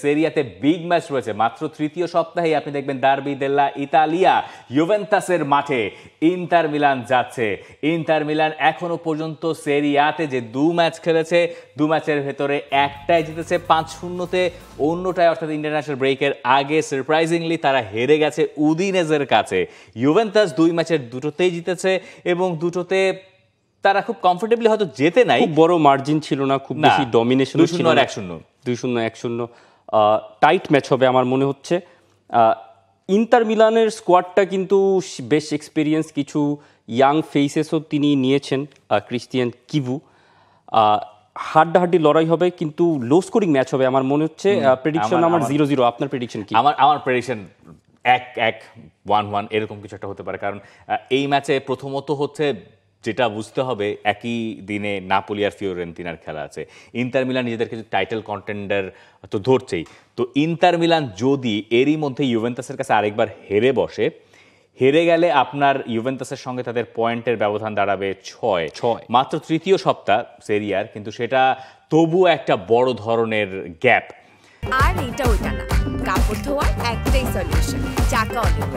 সেরিয়াতে big match রয়েছে মাত্র তৃতীয় সপ্তাহে। আপনি দেখবেন ডার্বি দেল্লা ইতালিয়া, ইউভেন্টাসের মাঠে ইন্টার মিলান যাচ্ছে। ইন্টার মিলান এখনো পর্যন্ত সেরিয়াতে যে 2 ম্যাচ খেলেছে, 2 ম্যাচের ভেতরে একটাই জিতেছে 5-0-তে, অন্যটায় অর্থাৎ ইন্টারন্যাশনাল ব্রেকের আগে সারপ্রাইজিংলি তারা হেরে গেছে উদিনেজের কাছে। ইউভেন্টাস 2 ম্যাচের দুটোতেই জিতেছে এবং দুটোতে তারা খুব কমফোর্টেবলি হয়তো জেতে নাই, খুব বড় মার্জিন ছিল না, খুব বেশি ডমিনেশন ছিল না। 2-0 টাইট ম্যাচ হবে আমার মনে হচ্ছে। ইন্টার মিলানের স্কোয়াডটা কিন্তু বেশ এক্সপিরিয়েন্স, কিছু ইয়াং ফেসেসও তিনি নিয়েছেন। ক্রিস্টিয়ান কিভু, হাড্ডাহাড্ডি লড়াই হবে কিন্তু লো স্কোরিং ম্যাচ হবে আমার মনে হচ্ছে। প্রেডিকশন আমার 0-0। আপনার প্রেডিকশন কি? আমার প্রেডিকশন 1-1, 1-1 এরকম কিছু একটা হতে পারে। কারণ এই ম্যাচে প্রথমত হচ্ছে যেটা বুঝতে হবে, একই দিনে নাপোলি আর ফিওরেন্তিনার খেলা আছে। ইন্টার মিলান নিজেদেরকে টাইটেল কন্টেন্ডার তো ধরছেই, তো ইন্টার মিলান যদি এরই মধ্যে ইউভেন্টাসের কাছে আরেকবার হেরে বসে, হেরে গেলে আপনার ইউভেন্টাসের সঙ্গে তাদের পয়েন্টের ব্যবধান দাঁড়াবে 6। মাত্র তৃতীয় সপ্তাহ সেরিয়ার, কিন্তু সেটা তবুও একটা বড় ধরনের গ্যাপ। আর এটা ওইটা না, কাপড় ধোয়ার একটাই সলিউশন, চাকা অনেক।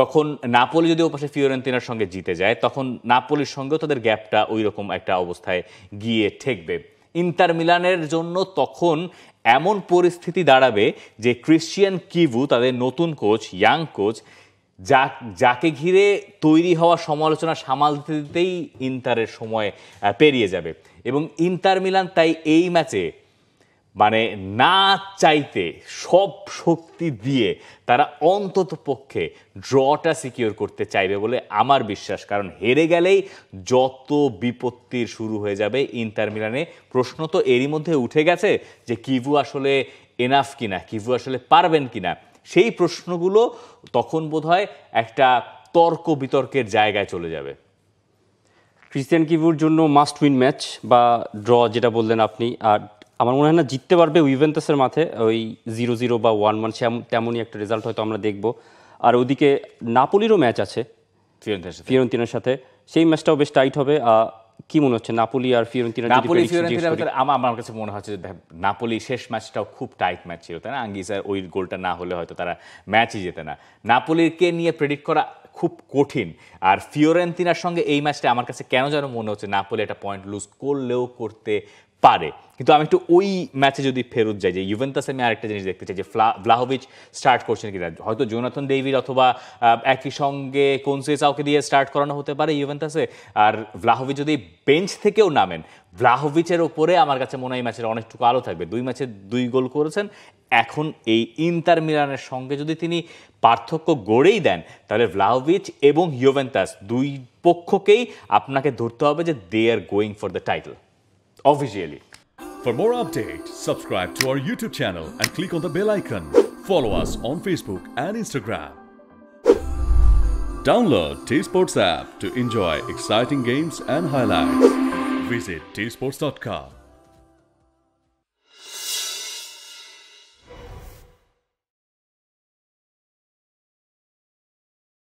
তখন নাপোলি যদি ওপাশে ফিওরেন্তিনার সঙ্গে জিতে যায়, তখন নাপোলির সঙ্গেও তাদের গ্যাপটা ওই রকম একটা অবস্থায় গিয়ে ঠেকবে। ইন্টার মিলানের জন্য তখন এমন পরিস্থিতি দাঁড়াবে যে ক্রিস্টিয়ান কিভু, তাদের নতুন কোচ, ইয়াং কোচ, যাকে ঘিরে তৈরি হওয়া সমালোচনা সামাল দিতেই ইন্টারের সময় পেরিয়ে যাবে। এবং ইন্টার মিলান তাই এই ম্যাচে মানে না চাইতে সব শক্তি দিয়ে তারা অন্তত পক্ষে ড্রটা সিকিউর করতে চাইবে বলে আমার বিশ্বাস। কারণ হেরে গেলেই যত বিপত্তির শুরু হয়ে যাবে ইন্টার মিলানে। প্রশ্ন তো এরই মধ্যে উঠে গেছে যে কিভু আসলে এনাফ কিনা, কিভু আসলে পারবেন কিনা। সেই প্রশ্নগুলো তখন বোধহয় একটা তর্ক বিতর্কের জায়গায় চলে যাবে। ক্রিস্টিয়ান কিভুর জন্য মাস্ট উইন ম্যাচ বা ড্র যেটা বললেন আপনি। আর আমার মনে হয় না জিততে পারবে ইউভেন্টাসের মাঠে, ওই 0-0 বা 1-1 তেমনই একটা রেজাল্ট হয়তো আমরা দেখব। আর ওদিকে নাপোলিরও ম্যাচ আছে ফিওরেন্তিনার সাথে, সেই ম্যাচটাও বেশ টাইট হবে। কি মনে হচ্ছে নাপোলি আর ফিওরেন্তিনা? আমার কাছে মনে হচ্ছে যে নাপোলি শেষ ম্যাচটাও খুব টাইট ম্যাচ ছিল, তাই না? আঙ্গিসার ওই গোলটা না হলে হয়তো তারা ম্যাচই জেতে না। নাপোলিকে নিয়ে প্রেডিক্ট করা খুব কঠিন। আর ফিওরেন্তিনার সঙ্গে এই ম্যাচটা আমার কাছে কেন যেন মনে হচ্ছে নাপোলি একটা পয়েন্ট লুজ করলেও করতে পারে। কিন্তু আমি একটু ওই ম্যাচে যদি ফেরত যাই, যে ইউভেন্টাসে আমি আরেকটা জিনিস দেখতে চাই যে ভ্লাহোভিচ স্টার্ট করছেন কিনা। হয়তো জোনাথন ডেভিড অথবা একই সঙ্গে কনসেসাওকে দিয়ে স্টার্ট করানো হতে পারে ইউভেন্টাসে। আর ভ্লাহোভিচ যদি বেঞ্চ থেকেও নামেন, ভ্লাহোভিচের ওপরে আমার কাছে মনে হয় এই ম্যাচের অনেকটুকু আলো থাকবে। 2 ম্যাচে 2 গোল করেছেন। এখন এই ইন্টার মিলানের সঙ্গে যদি তিনি পার্থক্য গড়েই দেন, তাহলে ভ্লাহোভিচ এবং ইউভেন্টাস 2 পক্ষকেই আপনাকে ধরতে হবে যে they are going for the title officially. For more updates, subscribe to our YouTube channel and click on the bell icon. Follow us on Facebook and Instagram. Download T-Sports app to enjoy exciting games and highlights. Visit tsports.com.